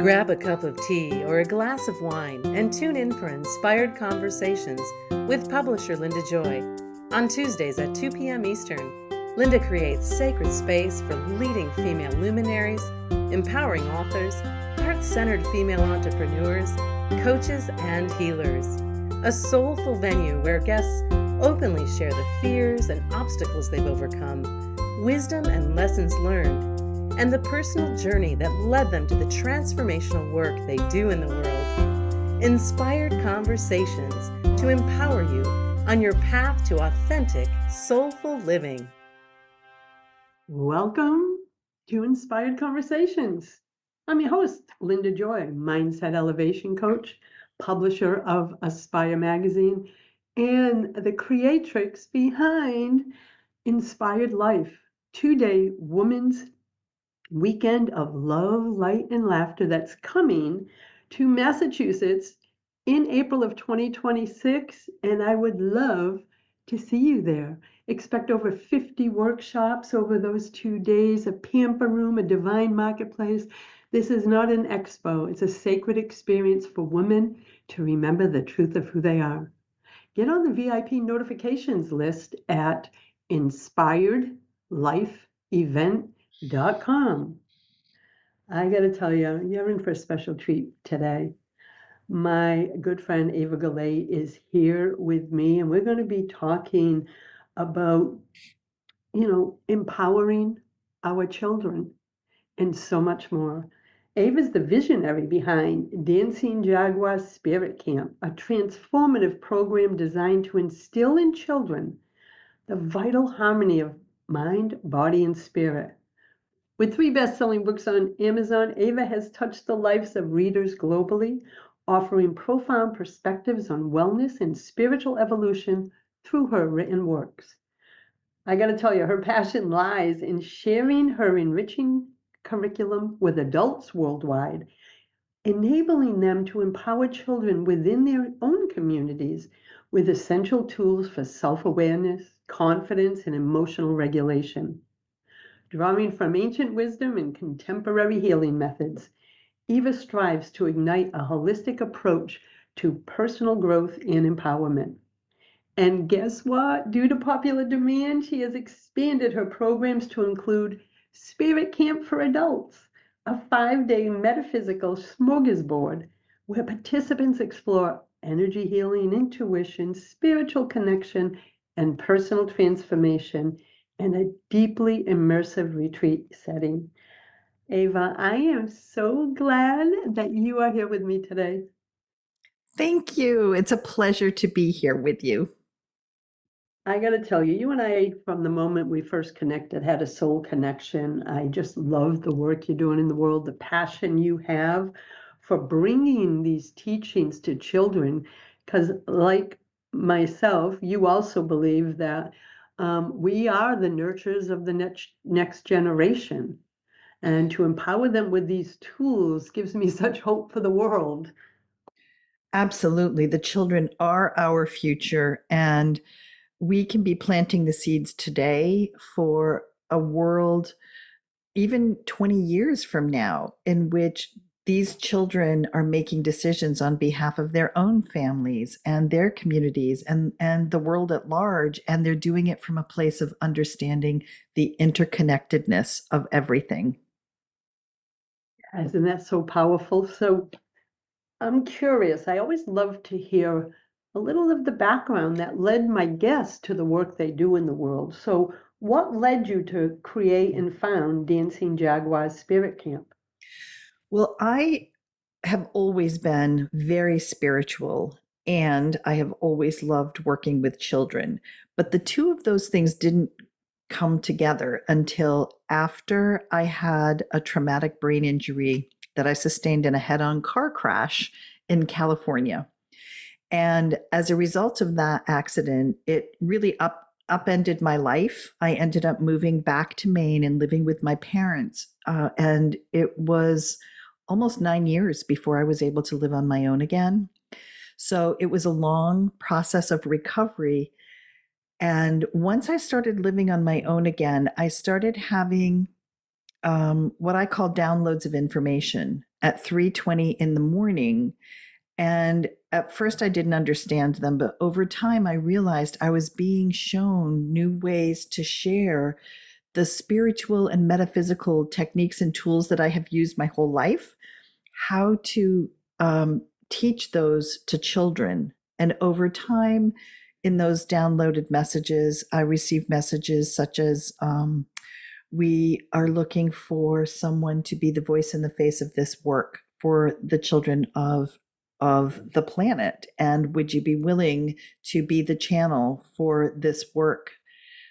Grab a cup of tea or a glass of wine and tune in for Inspired Conversations with publisher Linda Joy. On Tuesdays at 2 p.m. Eastern, Linda creates sacred space for leading female luminaries, empowering authors, heart-centered female entrepreneurs, coaches, and healers. A soulful venue where guests openly share the fears and obstacles they've overcome, wisdom and lessons learned, and the personal journey that led them to the transformational work they do in the world. Inspired Conversations to empower you on your path to authentic, soulful living. Welcome to Inspired Conversations. I'm your host, Linda Joy, Mindset Elevation Coach, publisher of Aspire Magazine, and the creatrix behind Inspired Life, 2-day Women's Weekend of Love, Light, and Laughter that's coming to Massachusetts in April of 2026, and I would love to see you there. Expect over 50 workshops over those 2 days, a pamper room, a divine marketplace. This is not an expo. It's a sacred experience for women to remember the truth of who they are. Get on the VIP notifications list at inspiredlifeevent.com. I got to tell you, you're in for a special treat today. My good friend Eva Goulette is here with me, and we're going to be talking about, empowering our children and so much more. Ava's the visionary behind Dancing Jaguar Spirit Camp, a transformative program designed to instill in children the vital harmony of mind, body, and spirit. With 3 best-selling books on Amazon, Eva has touched the lives of readers globally, offering profound perspectives on wellness and spiritual evolution through her written works. I got to tell you, her passion lies in sharing her enriching curriculum with adults worldwide, enabling them to empower children within their own communities with essential tools for self-awareness, confidence, and emotional regulation. Drawing from ancient wisdom and contemporary healing methods, Eva strives to ignite a holistic approach to personal growth and empowerment. And guess what? Due to popular demand, she has expanded her programs to include Spirit Camp for Adults, a 5-day metaphysical smorgasbord where participants explore energy healing, intuition, spiritual connection, and personal transformation in a deeply immersive retreat setting. Eva, I am so glad that you are here with me today. Thank you. It's a pleasure to be here with you. I got to tell you, you and I, from the moment we first connected, had a soul connection. I just love the work you're doing in the world, the passion you have for bringing these teachings to children, because like myself, you also believe that we are the nurturers of the next generation. And to empower them with these tools gives me such hope for the world. Absolutely. The children are our future, and we can be planting the seeds today for a world even 20 years from now in which these children are making decisions on behalf of their own families and their communities and the world at large. And they're doing it from a place of understanding the interconnectedness of everything. Isn't that so powerful? So I'm curious. I always love to hear a little of the background that led my guests to the work they do in the world. So what led you to create and found Dancing Jaguar Spirit Camp? Well, I have always been very spiritual, and I have always loved working with children. But the two of those things didn't come together until after I had a traumatic brain injury that I sustained in a head-on car crash in California. And as a result of that accident, it really upended my life. I ended up moving back to Maine and living with my parents. And it was almost 9 years before I was able to live on my own again. So it was a long process of recovery. And once I started living on my own again, I started having what I call downloads of information at 3:20 in the morning. And at first I didn't understand them, but over time I realized I was being shown new ways to share the spiritual and metaphysical techniques and tools that I have used my whole life, how to teach those to children. And over time, in those downloaded messages, I received messages such as, we are looking for someone to be the voice and the face of this work for the children of the planet. And would you be willing to be the channel for this work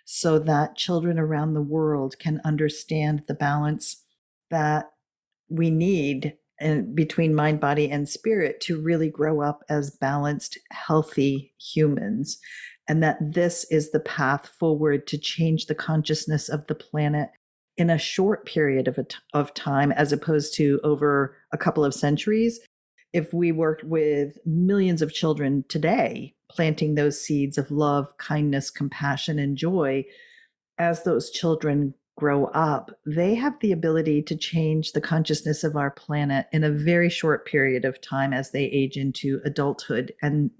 so that children around the world can understand the balance that we need between mind, body, and spirit to really grow up as balanced, healthy humans? And that this is the path forward to change the consciousness of the planet in a short period of time, as opposed to over a couple of centuries. If we worked with millions of children today, planting those seeds of love, kindness, compassion, and joy, as those children grow up, they have the ability to change the consciousness of our planet in a very short period of time as they age into adulthood and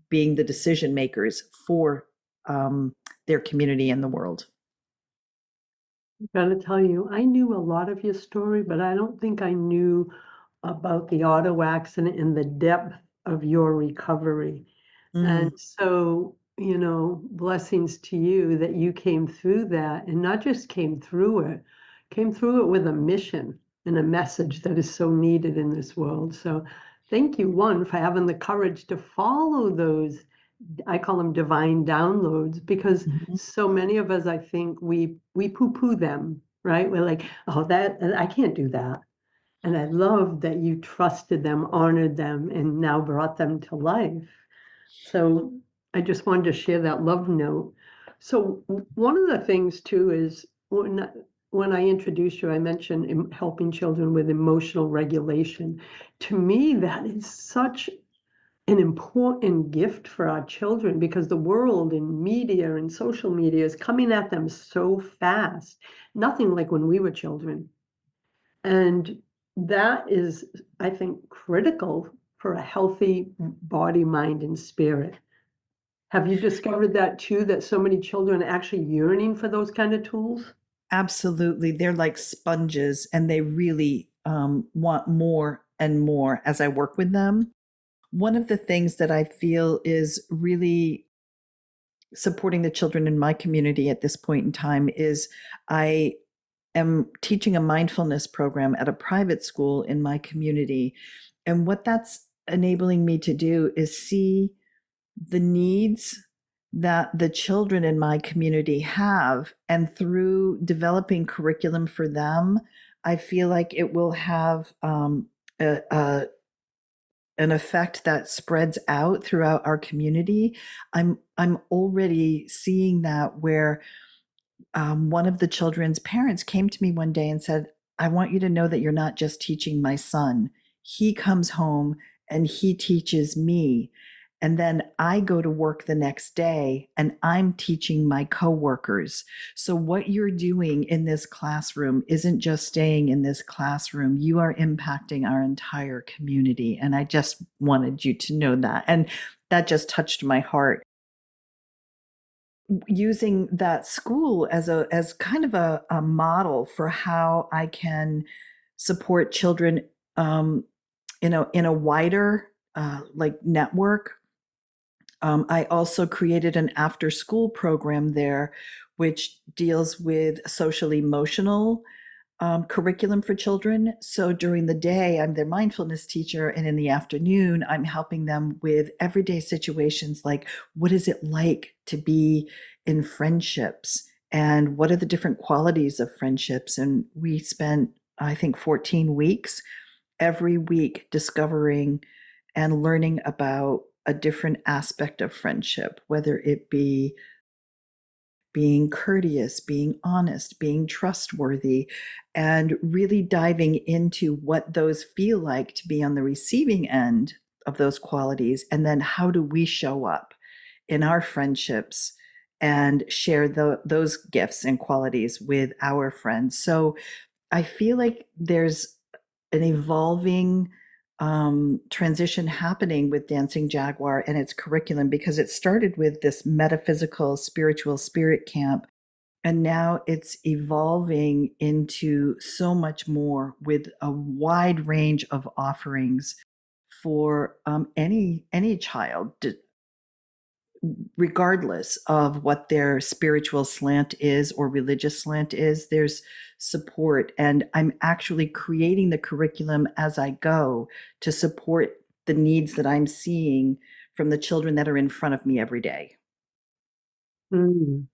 being the decision makers for their community and the world. I've got to tell you, I knew a lot of your story, but I don't think I knew about the auto accident and the depth of your recovery. And so, blessings to you that you came through that, and not just came through it with a mission and a message that is so needed in this world. So thank you, one, for having the courage to follow those, I call them divine downloads, because so many of us, I think we poo-poo them, right? We're like, oh, that I can't do that. And I love that you trusted them, honored them, and now brought them to life. So I just wanted to share that love note. So one of the things too is when I introduced you, I mentioned helping children with emotional regulation. To me, that is such an important gift for our children, because the world and media and social media is coming at them so fast. Nothing like when we were children. And that is, I think, critical for a healthy body, mind, and spirit. Have you discovered that too, that so many children are actually yearning for those kind of tools? Absolutely. They're like sponges, and they really want more and more as I work with them. One of the things that I feel is really supporting the children in my community at this point in time is I am teaching a mindfulness program at a private school in my community. And what that's enabling me to do is see the needs that the children in my community have. And through developing curriculum for them, I feel like it will have a an effect that spreads out throughout our community. I'm already seeing that where one of the children's parents came to me one day and said, I want you to know that you're not just teaching my son. He comes home and he teaches me. And then I go to work the next day and I'm teaching my coworkers. So what you're doing in this classroom isn't just staying in this classroom. You are impacting our entire community. And I just wanted you to know that. And that just touched my heart. Using that school as kind of a model for how I can support children in a wider like network. I also created an after school program there, which deals with social emotional curriculum for children. So during the day, I'm their mindfulness teacher. And in the afternoon, I'm helping them with everyday situations like, what is it like to be in friendships? And what are the different qualities of friendships? And we spent, I think, 14 weeks every week discovering and learning about a different aspect of friendship, whether it be being courteous, being honest, being trustworthy, and really diving into what those feel like to be on the receiving end of those qualities. And then how do we show up in our friendships and share those gifts and qualities with our friends? So I feel like there's an evolving transition happening with Dancing Jaguar and its curriculum, because it started with this metaphysical, spiritual spirit camp. And now it's evolving into so much more, with a wide range of offerings for any child, regardless of what their spiritual slant is or religious slant is. There's support, and I'm actually creating the curriculum as I go to support the needs that I'm seeing from the children that are in front of me every day. Mm.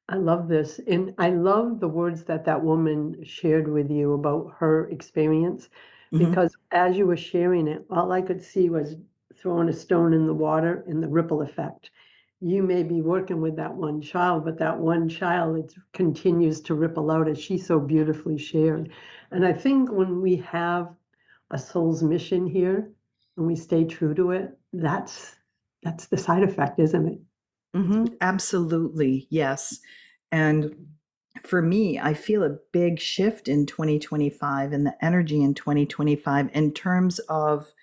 I love this. And I love the words that that woman shared with you about her experience, Mhm. because as you were sharing it, all I could see was throwing a stone in the water and the ripple effect. You may be working with that one child, but that one child, it continues to ripple out, as she so beautifully shared. And I think when we have a soul's mission here and we stay true to it, that's the side effect, isn't it? It's Absolutely, yes. And for me, I feel a big shift in 2025, and the energy in 2025, in terms of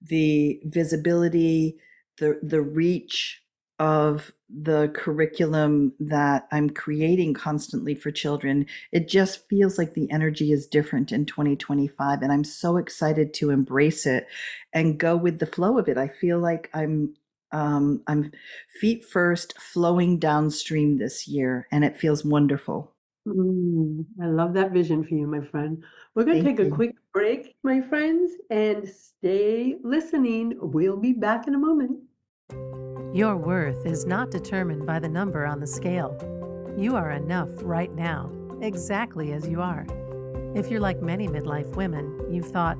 the visibility, the reach of the curriculum that I'm creating constantly for children. It just feels like the energy is different in 2025, and I'm so excited to embrace it and go with the flow of it. I feel like I'm feet first, flowing downstream this year, and it feels wonderful. I love that vision for you, my friend. We're going to Thank take a you. quick break, my friends, and stay listening. We'll be back in a moment. Your worth is not determined by the number on the scale. You are enough right now, exactly as you are. If you're like many midlife women, you've thought,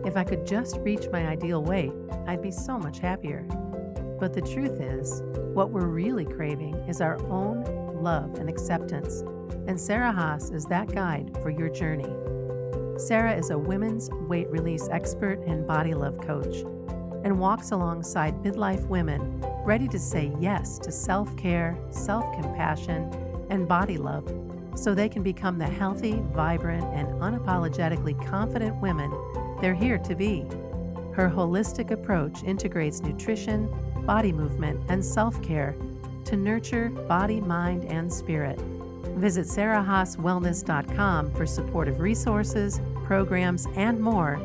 if I could just reach my ideal weight, I'd be so much happier. But the truth is, what we're really craving is our own love and acceptance. And Sarah Haas is that guide for your journey. Sarah is a women's weight release expert and body love coach, and walks alongside midlife women ready to say yes to self-care, self-compassion, and body love, so they can become the healthy, vibrant, and unapologetically confident women they're here to be. Her holistic approach integrates nutrition, body movement, and self-care to nurture body, mind, and spirit. Visit sarahhaaswellness.com for supportive resources, programs, and more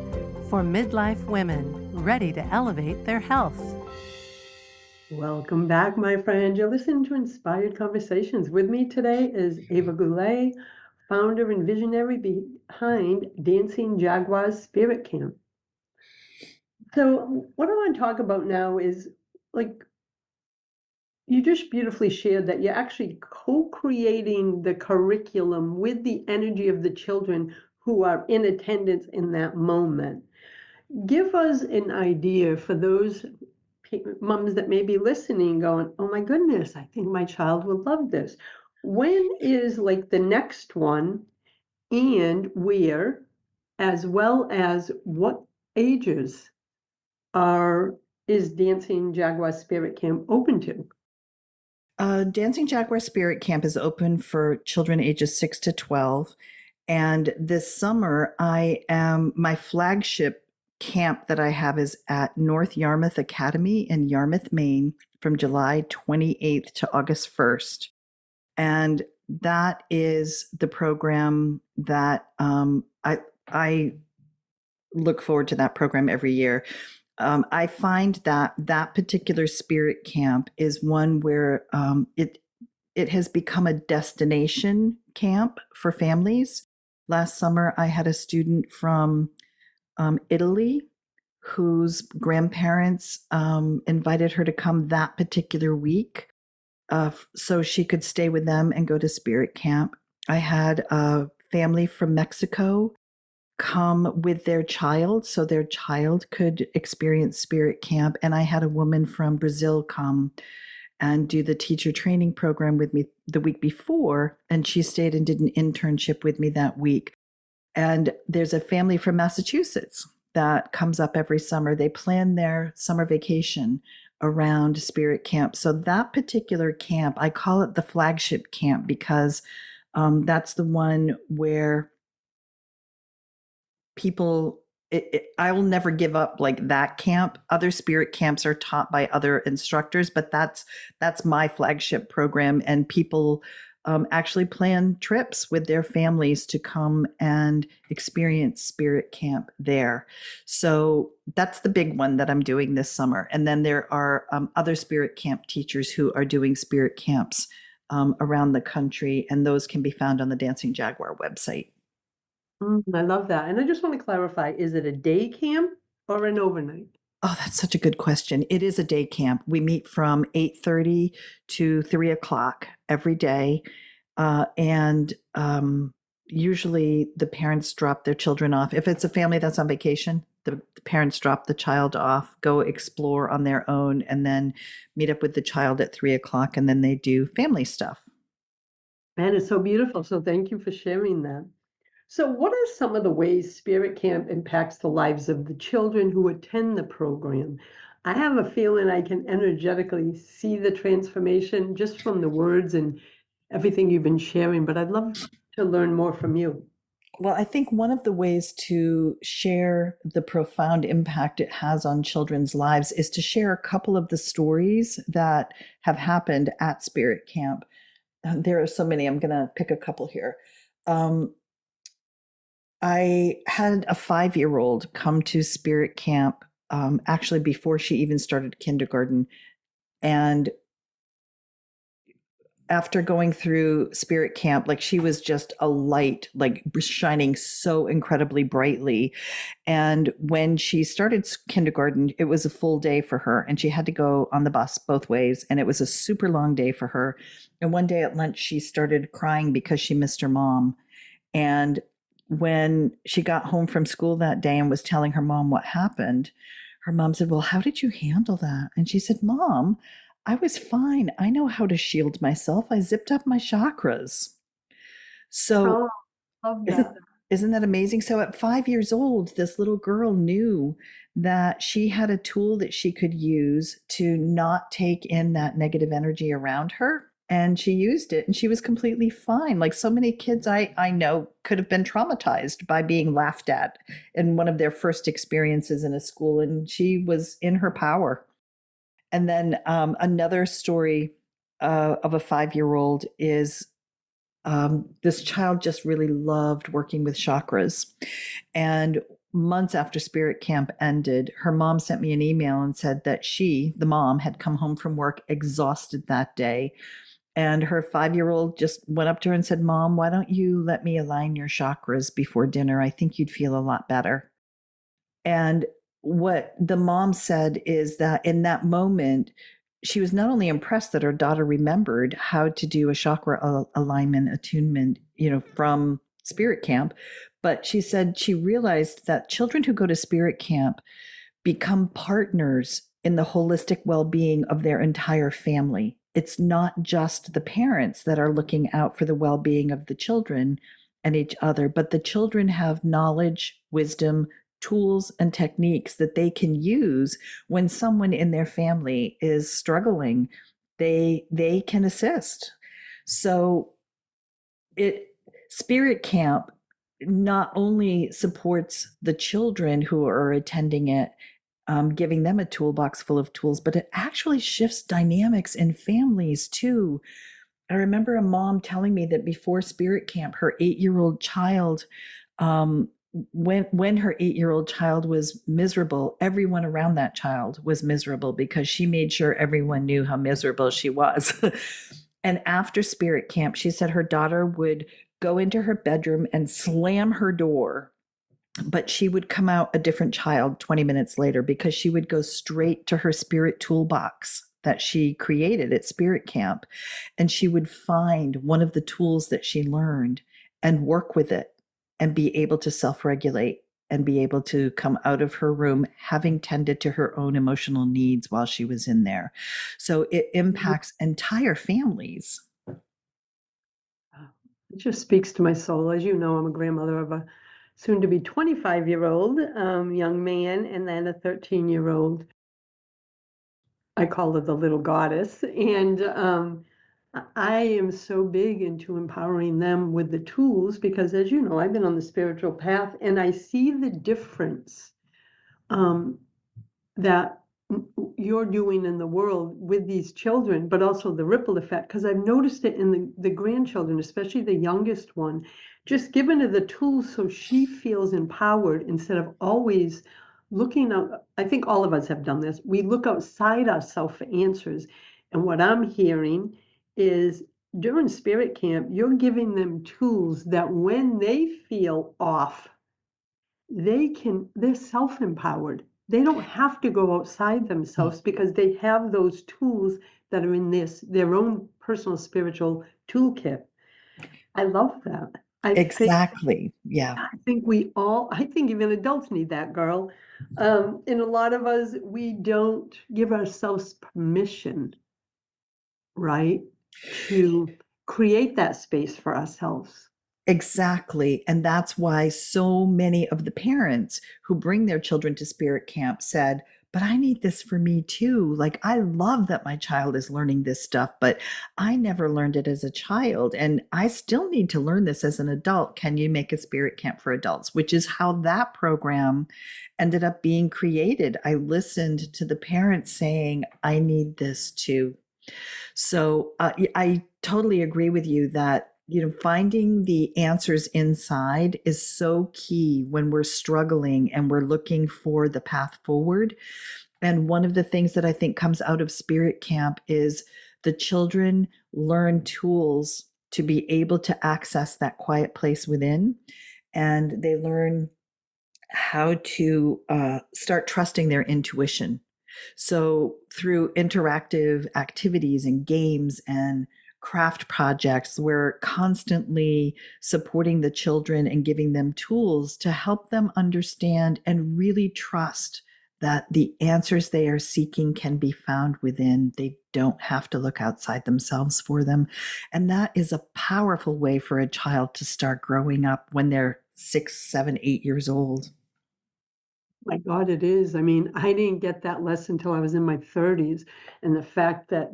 for midlife women ready to elevate their health. Welcome back, my friend. You're listening to Inspired Conversations. With me today is Eva Goulette, founder and visionary behind Dancing Jaguar's Spirit Camp. So, what I want to talk about now is, like, you just beautifully shared that you're actually co-creating the curriculum with the energy of the children who are in attendance in that moment. Give us an idea for those moms that may be listening going, oh my goodness, I think my child would love this. When is like the next one, and where, as well as what ages are is Dancing Jaguar Spirit Camp open to? Dancing Jaguar Spirit Camp is open for children ages 6 to 12. And this summer, my flagship camp that I have is at North Yarmouth Academy in Yarmouth, Maine, from July 28th to August 1st. And that is the program that I look forward to that program every year. I find that that particular spirit camp is one where it has become a destination camp for families. Last summer, I had a student from Italy whose grandparents invited her to come that particular week, so she could stay with them and go to spirit camp. I had a family from Mexico come with their child so their child could experience spirit camp. And I had a woman from Brazil come and do the teacher training program with me the week before, and she stayed and did an internship with me that week. And there's a family from Massachusetts that comes up every summer. They plan their summer vacation around spirit camp. So that particular camp, I call it the flagship camp, because that's the one where people, I will never give up like that camp. Other spirit camps are taught by other instructors, but that's my flagship program, and people actually plan trips with their families to come and experience spirit camp there. So that's the big one that I'm doing this summer. And then there are other spirit camp teachers who are doing spirit camps around the country, and those can be found on the Dancing Jaguar website. I love that. And I just want to clarify, is it a day camp or an overnight? Oh, that's such a good question. It is a day camp. We meet from 8:30 to 3 o'clock every day. And usually the parents drop their children off. If it's a family that's on vacation, the parents drop the child off, go explore on their own, and then meet up with the child at 3 o'clock, and then they do family stuff. Man, it's so beautiful. So thank you for sharing that. So, what are some of the ways Spirit Camp impacts the lives of the children who attend the program? I have a feeling I can energetically see the transformation just from the words and everything you've been sharing, but I'd love to learn more from you. Well, I think one of the ways to share the profound impact it has on children's lives is to share a couple of the stories that have happened at Spirit Camp. There are so many. I'm going to pick a couple here. I had a 5-year-old come to Spirit Camp actually before she even started kindergarten. And after going through Spirit Camp, like she was just a light, like shining so incredibly brightly. And when she started kindergarten, it was a full day for her, and she had to go on the bus both ways. And it was a super long day for her. And one day at lunch, she started crying because she missed her mom. And when she got home from school that day and was telling her mom what happened, her mom said, "Well, how did you handle that?" And she said, "Mom, I was fine. I know how to shield myself. I zipped up my chakras." So Oh, love isn't, that. isn't that amazing? So at 5 years old, this little girl knew that she had a tool that she could use to not take in that negative energy around her. And she used it, and she was completely fine. Like so many kids I know could have been traumatized by being laughed at in one of their first experiences in a school, and she was in her power. And then another story of a 5-year-old is this child just really loved working with chakras. And months after Spirit Camp ended, her mom sent me an email and said that she, the mom, had come home from work exhausted that day. And her 5-year-old just went up to her and said, "Mom, why don't you let me align your chakras before dinner? I think you'd feel a lot better." And what the mom said is that in that moment, she was not only impressed that her daughter remembered how to do a chakra alignment attunement, from Spirit Camp, but she said she realized that children who go to Spirit Camp become partners in the holistic well-being of their entire family. It's not just the parents that are looking out for the well-being of the children and each other, but the children have knowledge, wisdom, tools, and techniques that they can use when someone in their family is struggling. They can assist. So it Spirit Camp not only supports the children who are attending it, giving them a toolbox full of tools, but it actually shifts dynamics in families too. I remember a mom telling me that before Spirit Camp, her 8-year-old child, when her 8-year-old child was miserable, everyone around that child was miserable because she made sure everyone knew how miserable she was. And after Spirit Camp, she said her daughter would go into her bedroom and slam her door, but she would come out a different child 20 minutes later because she would go straight to her spirit toolbox that she created at Spirit Camp, and she would find one of the tools that she learned and work with it and be able to self-regulate and be able to come out of her room having tended to her own emotional needs while she was in there. So it impacts entire families. It just speaks to my soul. As you know, I'm a grandmother of a soon to be 25-year-old young man and then a 13-year-old. I call her the little goddess. And I am so big into empowering them with the tools because, as you know, I've been on the spiritual path and I see the difference um, that you're doing in the world with these children, but also the ripple effect. Because I've noticed it in the grandchildren, especially the youngest one, just giving her the tools so she feels empowered instead of always looking out. I think all of us have done this. We look outside ourselves for answers. And what I'm hearing is during spirit camp, you're giving them tools that when they feel off, they're self-empowered. They don't have to go outside themselves because they have those tools that are in their own personal spiritual toolkit. I love that. Exactly. Yeah. I think even adults need that, girl. And a lot of us, we don't give ourselves permission, right, to create that space for ourselves. Exactly. And that's why so many of the parents who bring their children to spirit camp said, but I need this for me too. Like, I love that my child is learning this stuff, but I never learned it as a child. And I still need to learn this as an adult. Can you make a spirit camp for adults? Which is how that program ended up being created. I listened to the parents saying, I need this too. So I totally agree with you that finding the answers inside is so key when we're struggling and we're looking for the path forward. And one of the things that I think comes out of spirit camp is the children learn tools to be able to access that quiet place within, and they learn how to start trusting their intuition. So, through interactive activities and games and craft projects, we're constantly supporting the children and giving them tools to help them understand and really trust that the answers they are seeking can be found within. They don't have to look outside themselves for them. And that is a powerful way for a child to start growing up when they're 6, 7, 8 years old. My God, it is. I mean, I didn't get that lesson until I was in my 30s, and the fact that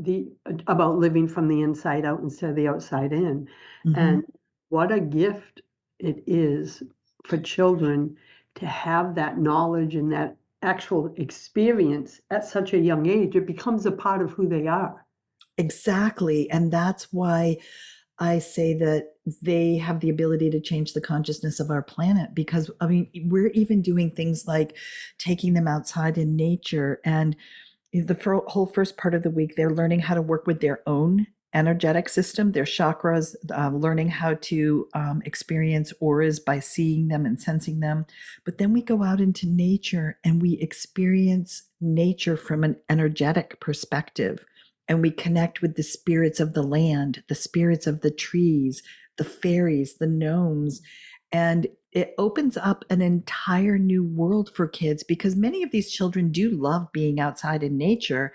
about living from the inside out instead of the outside in. Mhm. And what a gift it is for children to have that knowledge and that actual experience at such a young age. It becomes a part of who they are. Exactly. And that's why I say that they have the ability to change the consciousness of our planet because, I mean, we're even doing things like taking them outside in nature. And the whole first part of the week, they're learning how to work with their own energetic system, their chakras, learning how to experience auras by seeing them and sensing them. But then we go out into nature and we experience nature from an energetic perspective. And we connect with the spirits of the land, the spirits of the trees, the fairies, the gnomes. And it opens up an entire new world for kids because many of these children do love being outside in nature,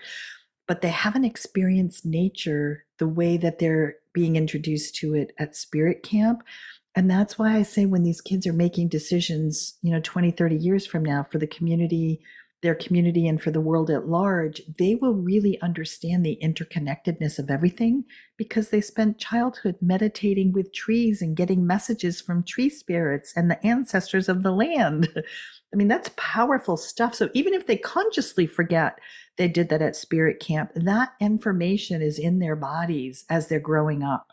but they haven't experienced nature the way that they're being introduced to it at spirit camp. And that's why I say when these kids are making decisions, 20, 30 years from now for the community, their community, and for the world at large, they will really understand the interconnectedness of everything because they spent childhood meditating with trees and getting messages from tree spirits and the ancestors of the land. I mean, that's powerful stuff. So even if they consciously forget they did that at spirit camp, that information is in their bodies as they're growing up.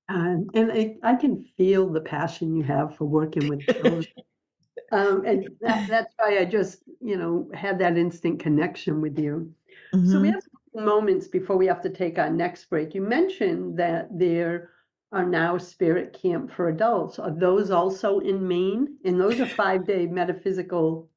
And I can feel the passion you have for working with children. And that's why I just, had that instant connection with you. So we Mhm. have some moments before we have to take our next break. You mentioned that there are now spirit camp for adults. Are those also in Maine? And those are 5-day metaphysical,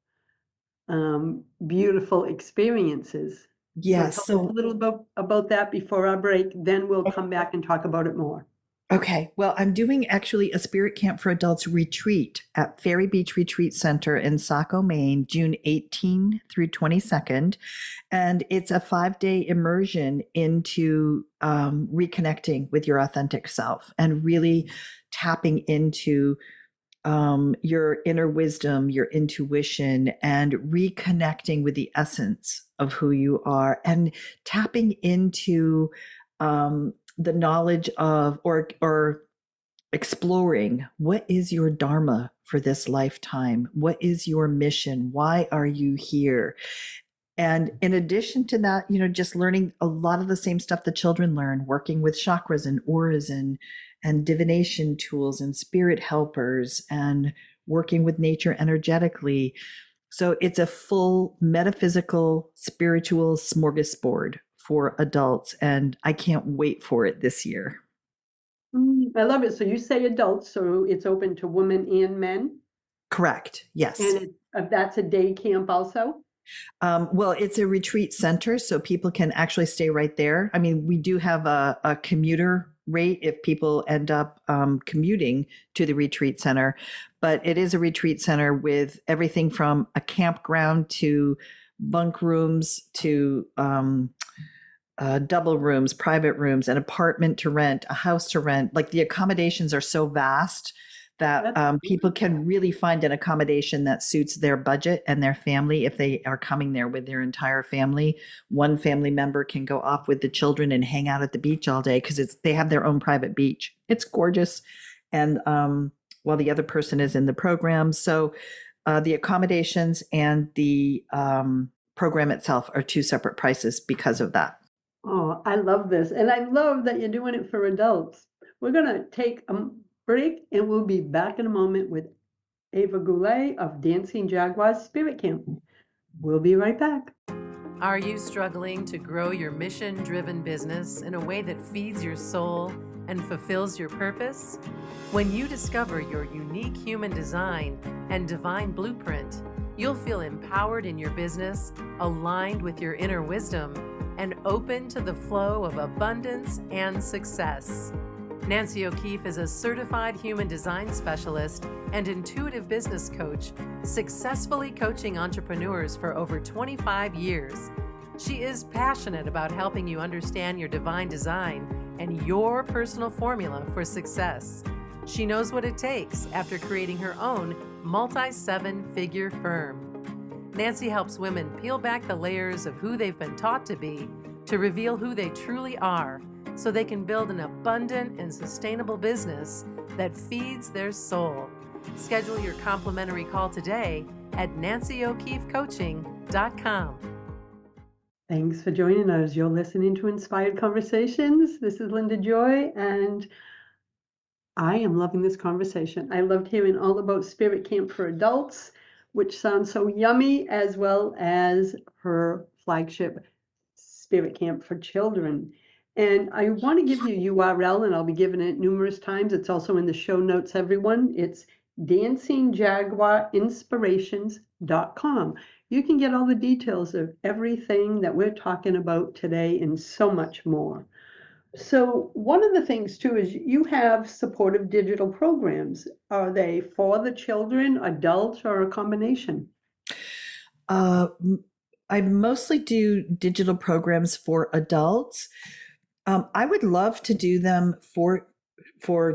beautiful experiences. So Yes. tell us a So, little about that before our break. Then we'll come back and talk about it more. okay. Well, I'm doing actually a spirit camp for adults retreat at Fairy Beach Retreat Center in Saco, Maine, June 18 through 22nd. And it's a 5-day immersion into reconnecting with your authentic self and really tapping into your inner wisdom, your intuition, and reconnecting with the essence of who you are and tapping into the knowledge of or exploring what is your dharma for this lifetime? What is your mission? Why are you here? And in addition to that, just learning a lot of the same stuff the children learn, working with chakras and auras and divination tools and spirit helpers and working with nature energetically. So it's a full metaphysical, spiritual smorgasbord for adults. And I can't wait for it this year. I love it. So you say adults, so it's open to women and men? Correct. Yes. And that's a day camp also? Well, it's a retreat center, so people can actually stay right there. I mean, we do have a commuter rate if people end up commuting to the retreat center, but it is a retreat center with everything from a campground to bunk rooms to double rooms, private rooms, an apartment to rent, a house to rent. Like the accommodations are so vast that people can really find an accommodation that suits their budget and their family. If they are coming there with their entire family, one family member can go off with the children and hang out at the beach all day because they have their own private beach. It's gorgeous. And while the other person is in the program. So the accommodations and the program itself are two separate prices because of that. Oh, I love this. And I love that you're doing it for adults. We're going to take a break and we'll be back in a moment with Eva Goulette of Dancing Jaguar Spirit Camp. We'll be right back. Are you struggling to grow your mission-driven business in a way that feeds your soul and fulfills your purpose? When you discover your unique human design and divine blueprint, you'll feel empowered in your business, aligned with your inner wisdom, and open to the flow of abundance and success. Nancy O'Keefe is a certified human design specialist and intuitive business coach, successfully coaching entrepreneurs for over 25 years. She is passionate about helping you understand your divine design and your personal formula for success. She knows what it takes after creating her own multi-seven-figure firm. Nancy helps women peel back the layers of who they've been taught to be to reveal who they truly are, so they can build an abundant and sustainable business that feeds their soul. Schedule your complimentary call today at nancyokeefecoaching.com. Thanks for joining us. You're listening to Inspired Conversations. This is Linda Joy, and I am loving this conversation. I loved hearing all about Spirit Camp for Adults, which sounds so yummy, as well as her flagship Spirit Camp for Children. And I want to give you URL, and I'll be giving it numerous times. It's also in the show notes, everyone. It's dancingjaguarinspirations.com. You can get all the details of everything that we're talking about today and so much more. So one of the things, too, is you have supportive digital programs. Are they for the children, adults, or a combination? I mostly do digital programs for adults. I would love to do them for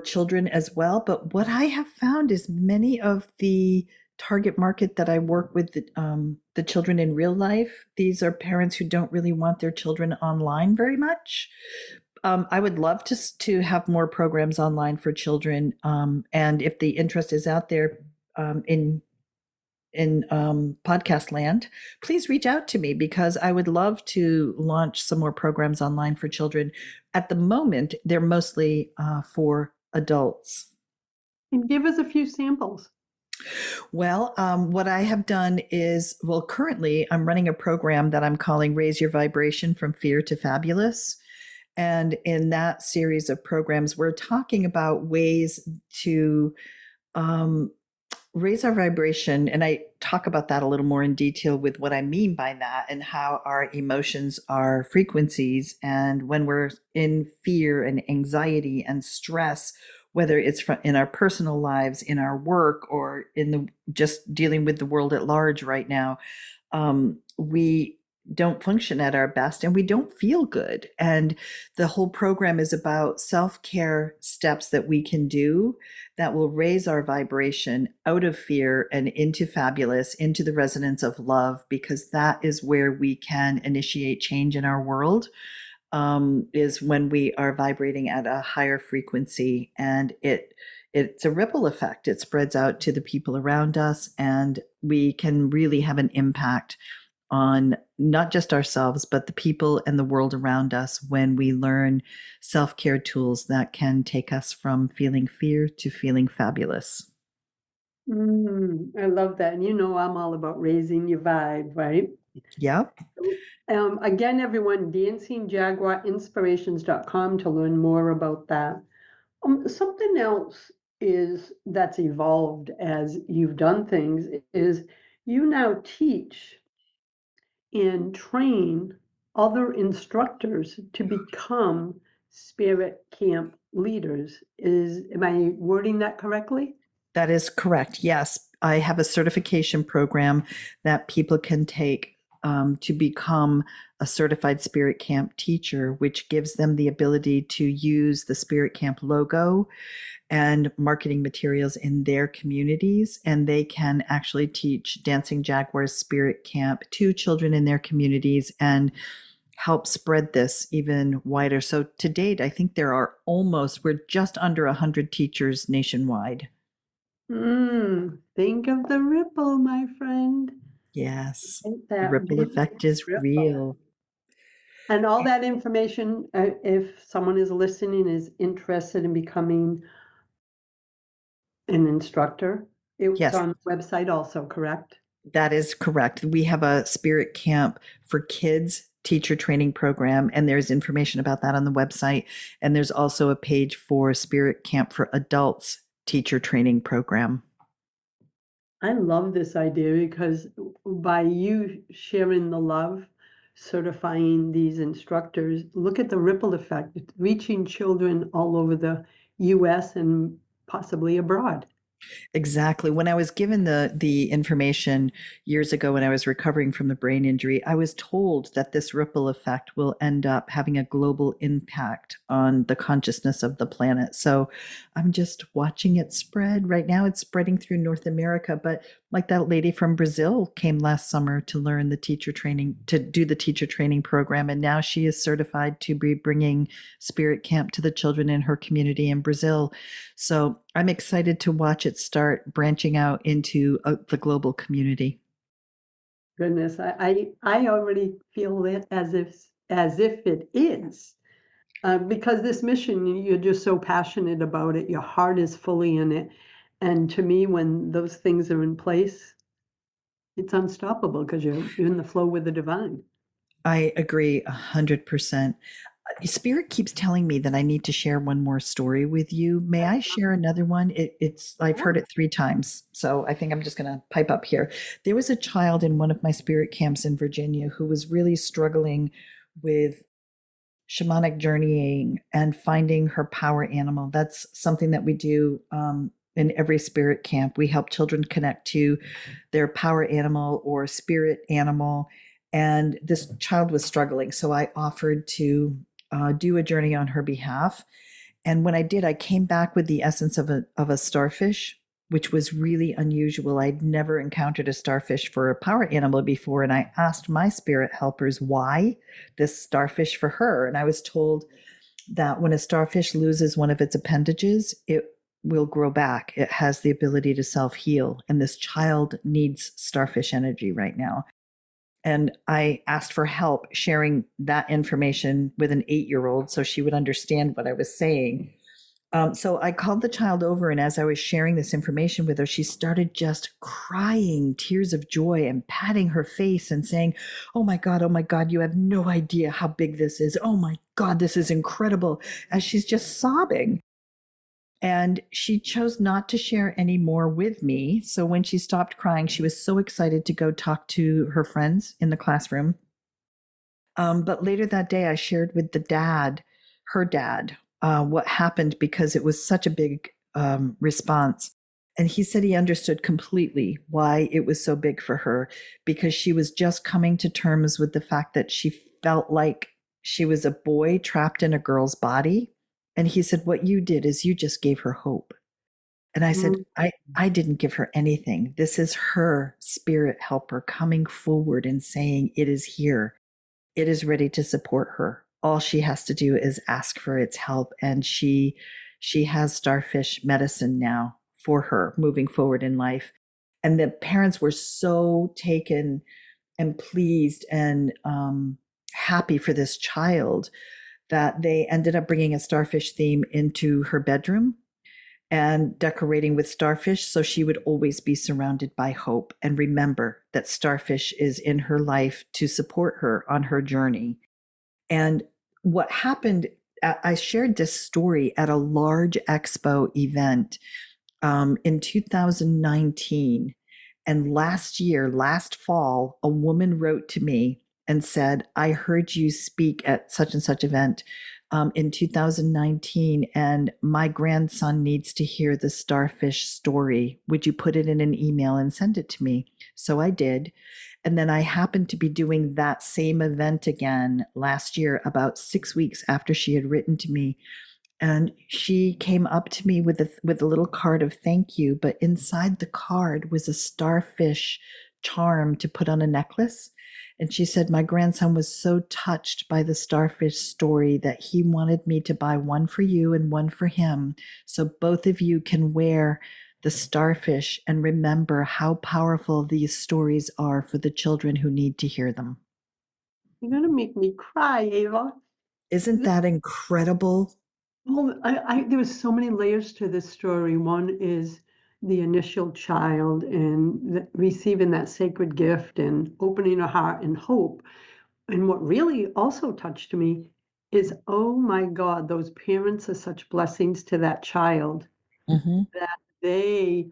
children as well. But what I have found is many of the target market that I work with, the children in real life, these are parents who don't really want their children online very much. I would love to have more programs online for children. And if the interest is out there in podcast land, please reach out to me because I would love to launch some more programs online for children. At the moment, they're mostly for adults. And give us a few samples. Well, what I have done is, currently I'm running a program that I'm calling Raise Your Vibration from Fear to Fabulous. And in that series of programs, we're talking about ways to raise our vibration. And I talk about that a little more in detail with what I mean by that and how our emotions are frequencies. And when we're in fear and anxiety and stress, whether it's in our personal lives, in our work, or just dealing with the world at large right now, we don't function at our best and we don't feel good. And the whole program is about self-care steps that we can do that will raise our vibration out of fear and into fabulous, into the resonance of love, because that is where we can initiate change in our world. is when we are vibrating at a higher frequency, and it's a ripple effect. It spreads out to the people around us, and we can really have an impact on not just ourselves, but the people and the world around us when we learn self-care tools that can take us from feeling fear to feeling fabulous. I love that. And I'm all about raising your vibe, right? Yep. Again, everyone, dancingjaguarinspirations.com to learn more about that. Something else is that's evolved as you've done things is you now teach and train other instructors to become spirit camp leaders. Am I wording that correctly? That is correct. Yes. I have a certification program that people can take to become a certified spirit camp teacher, which gives them the ability to use the spirit camp logo and marketing materials in their communities. And they can actually teach Dancing Jaguars Spirit Camp to children in their communities and help spread this even wider. So to date, I think we're just under 100 teachers nationwide. Think of the ripple, my friend. Yes, Ain't the that ripple big effect is ripple? real. And all that information, if someone is listening, is interested in becoming an instructor, it's Yes, on the website also, correct? that is correct. We have a spirit camp for kids teacher training program, and there's information about that on the website. And there's also a page for spirit camp for adults teacher training program. I love this idea because by you sharing the love, certifying these instructors, look at the ripple effect, it's reaching children all over the US and possibly abroad. Exactly. When I was given the information years ago when I was recovering from the brain injury, I was told that this ripple effect will end up having a global impact on the consciousness of the planet. So I'm just watching it spread. Right now it's spreading through North America, but like that lady from Brazil came last summer to learn the teacher training, to do the teacher training program, and now she is certified to be bringing spirit camp to the children in her community in Brazil. So I'm excited to watch it start branching out into the global community. Goodness, I already feel it as if it is. Because this mission, you're just so passionate about it. Your heart is fully in it. And to me, when those things are in place, it's unstoppable because you're in the flow with the divine. I agree 100%. Spirit keeps telling me that I need to share one more story with you. May I share another one? I've heard it 3 times, so I think I'm just going to pipe up here. There was a child in one of my spirit camps in Virginia who was really struggling with shamanic journeying and finding her power animal. That's something that we do in every spirit camp. We help children connect to their power animal or spirit animal. And this child was struggling. So I offered to do a journey on her behalf. And when I did, I came back with the essence of a starfish, which was really unusual. I'd never encountered a starfish for a power animal before. And I asked my spirit helpers why this starfish for her. And I was told that when a starfish loses one of its appendages, it will grow back. It has the ability to self heal. And this child needs starfish energy right now. And I asked for help sharing that information with an 8-year-old so she would understand what I was saying. So I called the child over, and as I was sharing this information with her, she started just crying tears of joy and patting her face and saying, oh my God, you have no idea how big this is. Oh my God, this is incredible," as she's just sobbing. And she chose not to share any more with me. So when she stopped crying, she was so excited to go talk to her friends in the classroom. But later that day, I shared with her dad, what happened because it was such a big response. And he said he understood completely why it was so big for her, because she was just coming to terms with the fact that she felt like she was a boy trapped in a girl's body. And he said, what you did is you just gave her hope. And I said, Mm. I didn't give her anything. This is her spirit helper coming forward and saying, it is here. It is ready to support her. all she has to do is ask for its help. And she has starfish medicine now for her moving forward in life. And the parents were so taken and pleased and happy for this child that they ended up bringing a starfish theme into her bedroom and decorating with starfish so she would always be surrounded by hope and remember that starfish is in her life to support her on her journey. And what happened, I shared this story at a large expo event in 2019. And last fall, a woman wrote to me and said, I heard you speak at such and such event in 2019, and my grandson needs to hear the starfish story. Would you put it in an email and send it to me? So I did. And then I happened to be doing that same event again last year, about 6 weeks after she had written to me. And she came up to me with a little card of thank you, but inside the card was a starfish charm to put on a necklace. And she said, my grandson was so touched by the starfish story that he wanted me to buy one for you and one for him, so both of you can wear the starfish and remember how powerful these stories are for the children who need to hear them. You're going to make me cry, Eva. Isn't that incredible? Well, there was so many layers to this story. One is the initial child and receiving that sacred gift and opening her heart and hope. And what really also touched me is, oh my God, those parents are such blessings to that child Mm-hmm. that they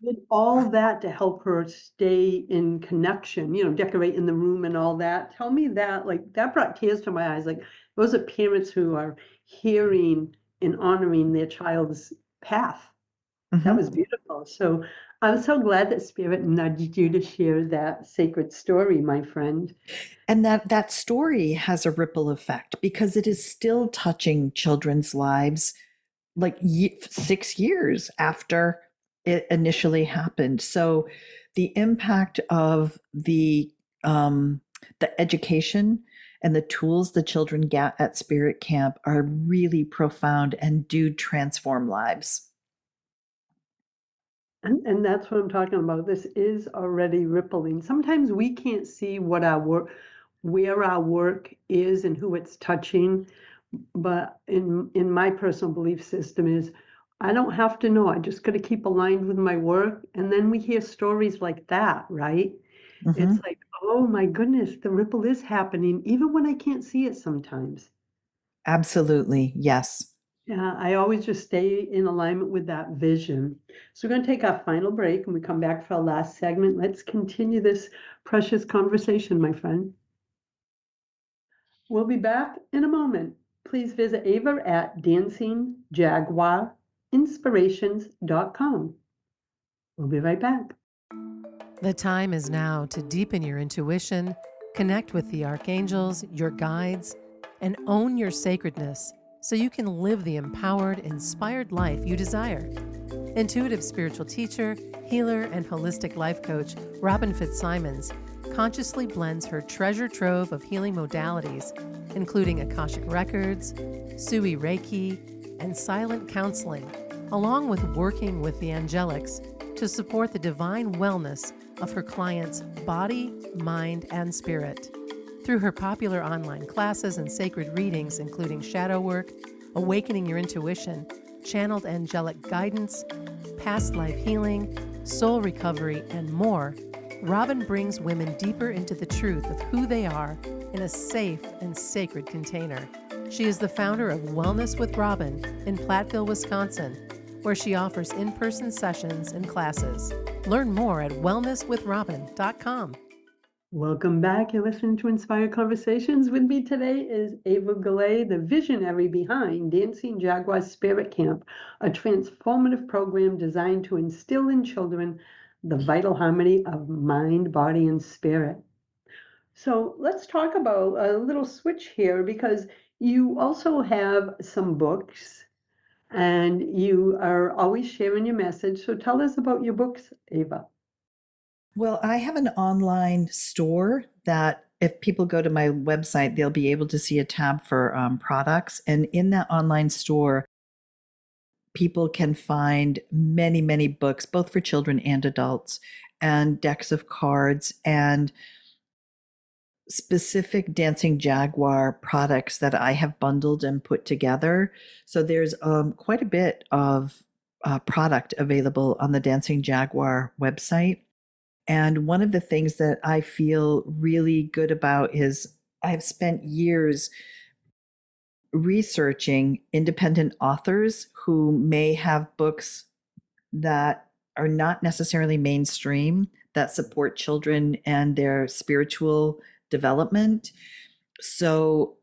did all that to help her stay in connection, decorating the room and all that. Tell me that, like, that brought tears to my eyes. Like, those are parents who are hearing and honoring their child's path. That was Mm-hmm. beautiful. So I'm so glad that Spirit nudged you to share that sacred story, my friend. And that story has a ripple effect because it is still touching children's lives like 6 years after it initially happened. So the impact of the education and the tools the children get at Spirit Camp are really profound and do transform lives. And that's what I'm talking about. This is already rippling. Sometimes we can't see what our work, where our work is and who it's touching. But in my personal belief system is I don't have to know. I just got to keep aligned with my work. And then we hear stories like that, right? Mm-hmm. It's like, oh my goodness, the ripple is happening, even when I can't see it sometimes. Absolutely. Yes. Yeah, I always just stay in alignment with that vision. So we're going to take our final break and we come back for our last segment. Let's continue this precious conversation, my friend. We'll be back in a moment. Please visit Ava at dancingjaguarinspirations.com. We'll be right back. The time is now to deepen your intuition, connect with the archangels, your guides, and own your sacredness so you can live the empowered, inspired life you desire. Intuitive spiritual teacher, healer, and holistic life coach Robin Fitzsimons consciously blends her treasure trove of healing modalities, including Akashic Records, Sui Reiki, and silent counseling, along with working with the angelics to support the divine wellness of her clients' body, mind, and spirit. Through her popular online classes and sacred readings, including shadow work, awakening your intuition, channeled angelic guidance, past life healing, soul recovery, and more, Robin brings women deeper into the truth of who they are in a safe and sacred container. She is the founder of Wellness with Robin in Platteville, Wisconsin, where she offers in-person sessions and classes. Learn more at wellnesswithrobin.com. Welcome back. You're listening to Inspired Conversations. With me today is Eva Goulette, the visionary behind Dancing Jaguar Spirit Camp, a transformative program designed to instill in children the vital harmony of mind, body, and spirit. So let's talk about a little switch here because you also have some books and you are always sharing your message. So tell us about your books, Eva. Well, I have an online store that if people go to my website, they'll be able to see a tab for products. And in that online store, people can find many, many books, both for children and adults, and decks of cards and specific Dancing Jaguar products that I have bundled and put together. So there's quite a bit of product available on the Dancing Jaguar website. And one of the things that I feel really good about is I've spent years researching independent authors who may have books that are not necessarily mainstream, that support children and their spiritual development. So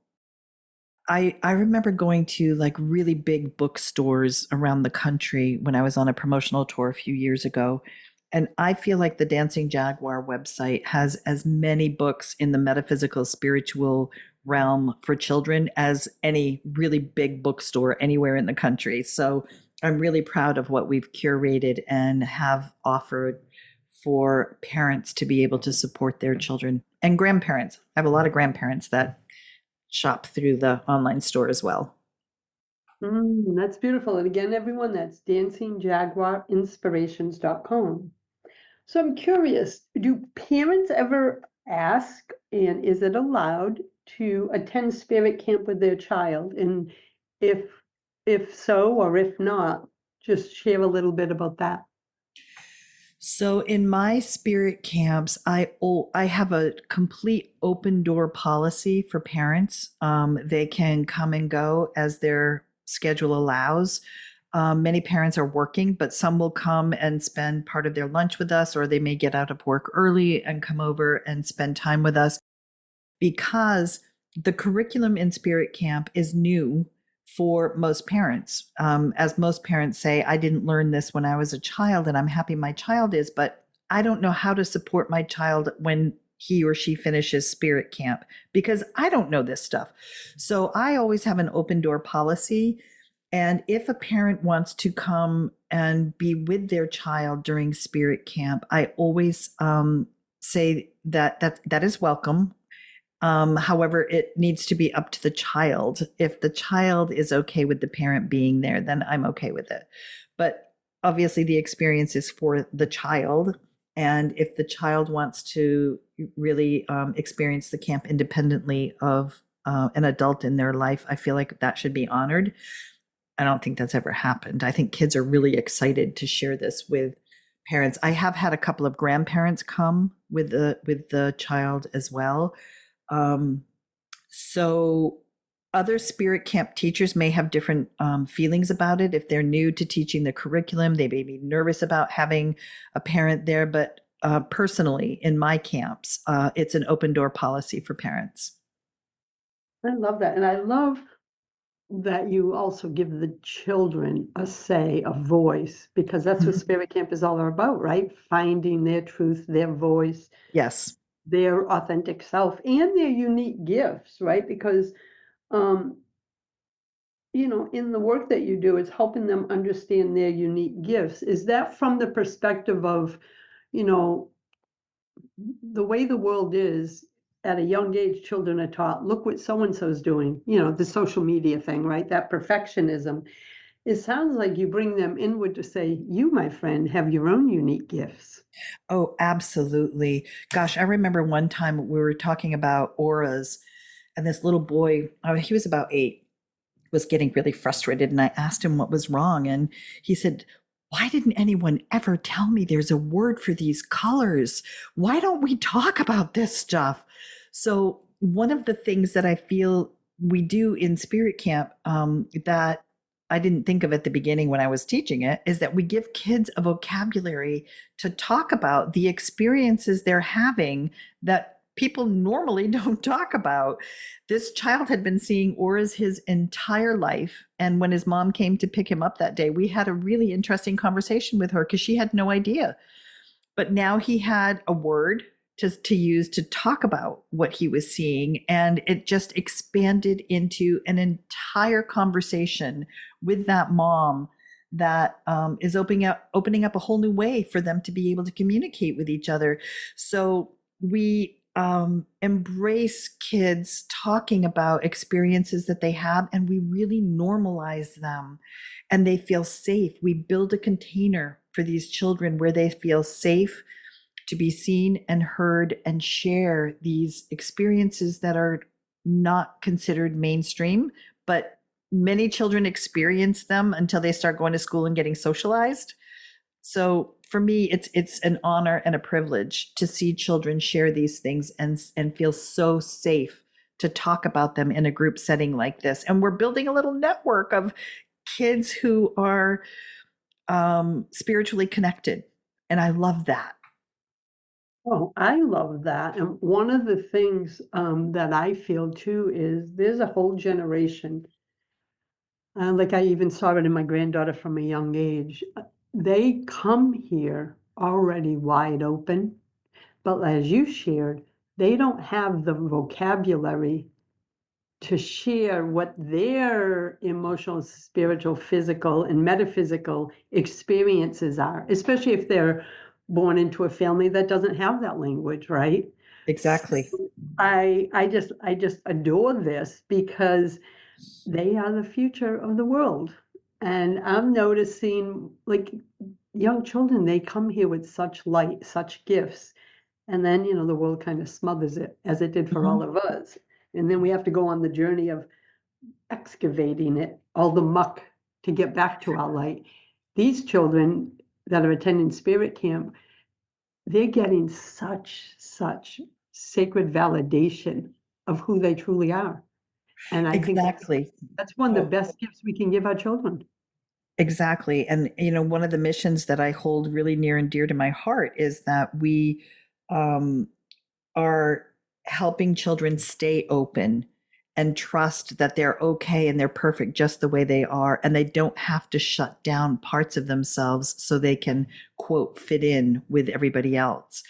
I remember going to like really big bookstores around the country when I was on a promotional tour a few years ago. And I feel like the Dancing Jaguar website has as many books in the metaphysical, spiritual realm for children as any really big bookstore anywhere in the country. So I'm really proud of what we've curated and have offered for parents to be able to support their children and grandparents. I have a lot of grandparents that shop through the online store as well. That's beautiful. And again, everyone, that's dancingjaguarinspirations.com. So I'm curious, do parents ever ask, and is it allowed to attend spirit camp with their child? And if so, or if not, just share a little bit about that. So in my spirit camps, I have a complete open door policy for parents. They can come and go as their schedule allows. Many parents are working, but some will come and spend part of their lunch with us, or they may get out of work early and come over and spend time with us, because the curriculum in spirit camp is new for most parents. As most parents say, I didn't learn this when I was a child, and I'm happy my child is, but I don't know how to support my child when he or she finishes spirit camp because I don't know this stuff. So I always have an open door policy. And if a parent wants to come and be with their child during spirit camp, I always say that is welcome. However, it needs to be up to the child. If the child is okay with the parent being there, then I'm okay with it. But obviously the experience is for the child. And if the child wants to really experience the camp independently of an adult in their life, I feel like that should be honored. I don't think that's ever happened. I think kids are really excited to share this with parents. I have had a couple of grandparents come with the child as well. So other spirit camp teachers may have different feelings about it. If they're new to teaching the curriculum, they may be nervous about having a parent there. But personally, in my camps, it's an open door policy for parents. I love that. And I love that you also give the children a say, a voice, because that's what spirit camp is all about, right? Finding their truth, their voice. Yes. Their authentic self and their unique gifts, right? Because, in the work that you do, it's helping them understand their unique gifts. Is that from the perspective of, the way the world is at a young age, children are taught, look what so-and-so's doing, the social media thing, right? That perfectionism. It sounds like you bring them inward to say, you, my friend, have your own unique gifts. Oh, absolutely. Gosh, I remember one time we were talking about auras, and this little boy, he was about 8, was getting really frustrated. And I asked him what was wrong. And he said, why didn't anyone ever tell me there's a word for these colors? Why don't we talk about this stuff? So one of the things that I feel we do in spirit camp that I didn't think of at the beginning when I was teaching it is that we give kids a vocabulary to talk about the experiences they're having that people normally don't talk about. This child had been seeing auras his entire life. And when his mom came to pick him up that day, we had a really interesting conversation with her because she had no idea. But now he had a word to use to talk about what he was seeing. And it just expanded into an entire conversation with that mom that is opening up a whole new way for them to be able to communicate with each other. So we embrace kids talking about experiences that they have, and we really normalize them and they feel safe. We build a container for these children where they feel safe to be seen and heard and share these experiences that are not considered mainstream, but many children experience them until they start going to school and getting socialized. So for me, it's an honor and a privilege to see children share these things and feel so safe to talk about them in a group setting like this. And we're building a little network of kids who are spiritually connected, and I love that. Oh, I love that. And one of the things that I feel too is there's a whole generation. Like I even saw it in my granddaughter from a young age. They come here already wide open, but as you shared, they don't have the vocabulary to share what their emotional, spiritual, physical, and metaphysical experiences are, especially if they're born into a family that doesn't have that language, right? Exactly. I just adore this because they are the future of the world. And I'm noticing like young children, they come here with such light, such gifts. And then, the world kind of smothers it as it did for all Mhm. of us. And then we have to go on the journey of excavating it, all the muck to get back to our light. These children that are attending spirit camp, they're getting such sacred validation of who they truly are. And I think Exactly. that's one of the Oh, best gifts we can give our children. exactly. And, one of the missions that I hold really near and dear to my heart is that we um, are helping children stay open and trust that they're okay and they're perfect just the way they are. And they don't have to shut down parts of themselves so they can, quote, fit in with everybody else.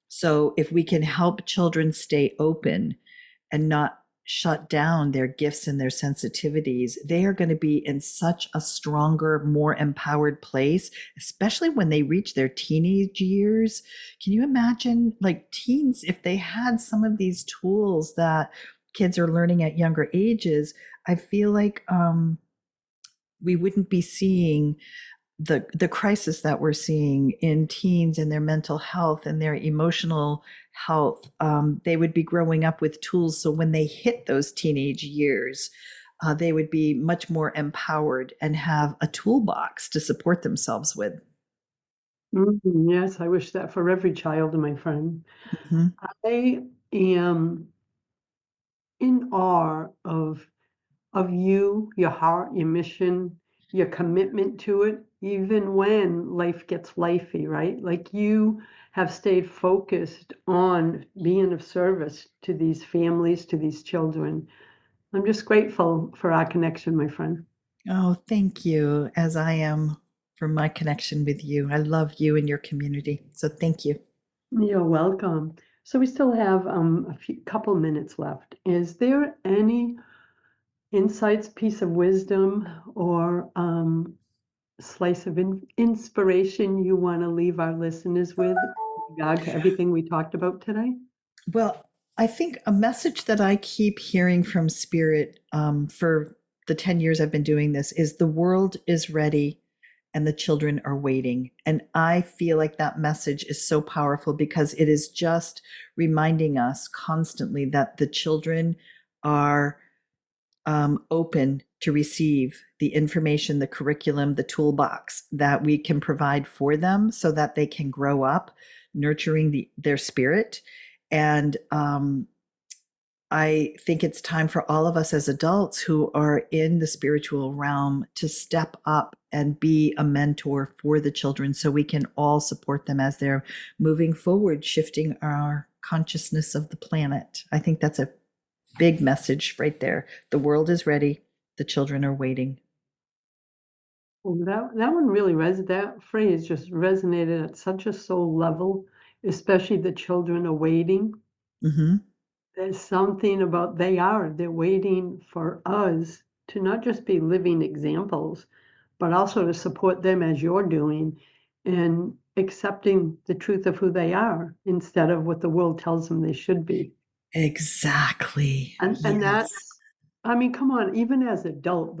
So if we can help children stay open and not shut down their gifts and their sensitivities, they are going to be in such a stronger, more empowered place, especially when they reach their teenage years. Can you imagine, like teens, if they had some of these tools that kids are learning at younger ages? I feel like we wouldn't be seeing the crisis that we're seeing in teens and their mental health and their emotional health. They would be growing up with tools, so when they hit those teenage years, they would be much more empowered and have a toolbox to support themselves with. Yes, I wish that for every child, my friend. Mhm. I am in awe of you, your heart, your mission, your commitment to it, even when life gets lifey, right? Like you have stayed focused on being of service to these families, to these children. I'm just grateful for our connection, my friend. Oh, thank you, as I am for my connection with you. I love you and your community. So thank you. You're welcome. So we still have a few couple minutes left. Is there any insights, piece of wisdom, or slice of inspiration you want to leave our listeners with in regard to everything we talked about today? Well, I think a message that I keep hearing from Spirit for the 10 years I've been doing this is the world is ready and the children are waiting. And I feel like that message is so powerful because it is just reminding us constantly that the children are open to receive the information, the curriculum, the toolbox that we can provide for them so that they can grow up nurturing their spirit. And I think it's time for all of us as adults who are in the spiritual realm to step up and be a mentor for the children so we can all support them as they're moving forward, shifting our consciousness of the planet. I think that's a big message right there. The world is ready, the children are waiting. Well, that one really that phrase just resonated at such a soul level, especially the children are waiting. Hmm. There's something about they're waiting for us to not just be living examples, but also to support them as you're doing. And accepting the truth of who they are instead of what the world tells them they should be. Exactly. And Yes. that's, I mean, come on, even as adult,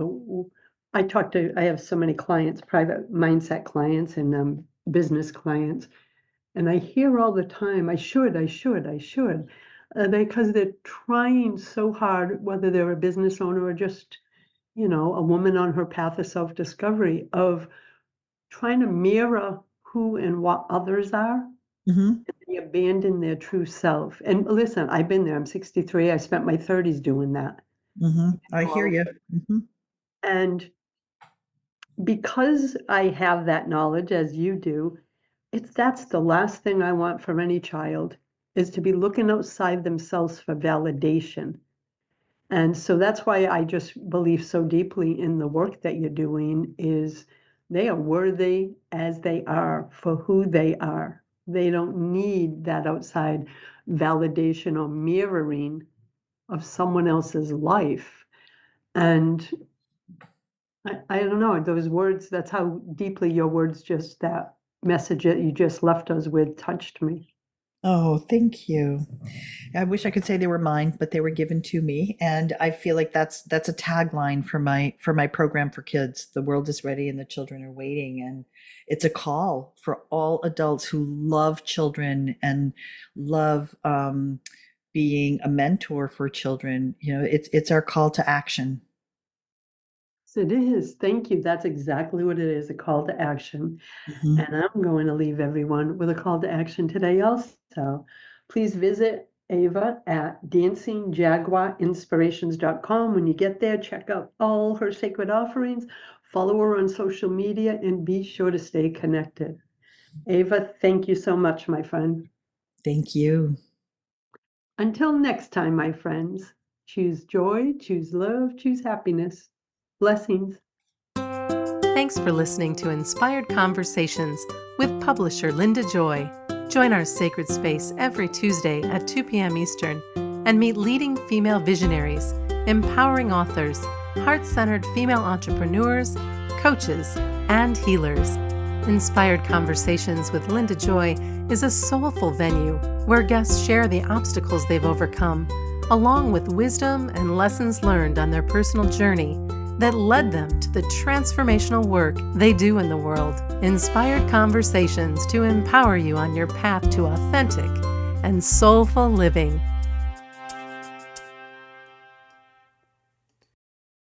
I have so many clients, private mindset clients and business clients, and I hear all the time, I should, because they're trying so hard, whether they're a business owner or just, a woman on her path of self-discovery, of trying to mirror who and what others are. Hmm. They abandon their true self. And listen, I've been there. I'm 63. I spent my 30s doing that. Hmm. I hear Well, you. Hmm. and because I have that knowledge, as you do, that's the last thing I want from any child, is to be looking outside themselves for validation. And so that's why I just believe so deeply in the work that you're doing, is they are worthy as they are for who they are. They don't need that outside validation or mirroring of someone else's life. And I don't know, those words, that's how deeply your words, just that message that you just left us with, touched me. Oh, thank you. I wish I could say they were mine, but they were given to me, and I feel like that's a tagline for my program for kids. The world is ready and the children are waiting, and it's a call for all adults who love children and love being a mentor for children. It's our call to action. So it is. Thank you. That's exactly what it is, a call to action. Mhm. And I'm going to leave everyone with a call to action today also. Please visit Eva at dancingjaguarinspirations.com. When you get there, check out all her sacred offerings, follow her on social media, and be sure to stay connected. Eva, thank you so much, my friend. Thank you. Until next time, my friends, choose joy, choose love, choose happiness. Blessings. Thanks for listening to Inspired Conversations with publisher Linda Joy. Join our sacred space every Tuesday at 2 p.m. Eastern and meet leading female visionaries, empowering authors, heart-centered female entrepreneurs, coaches, and healers. Inspired Conversations with Linda Joy is a soulful venue where guests share the obstacles they've overcome, along with wisdom and lessons learned on their personal journey that led them to the transformational work they do in the world. Inspired Conversations to empower you on your path to authentic and soulful living.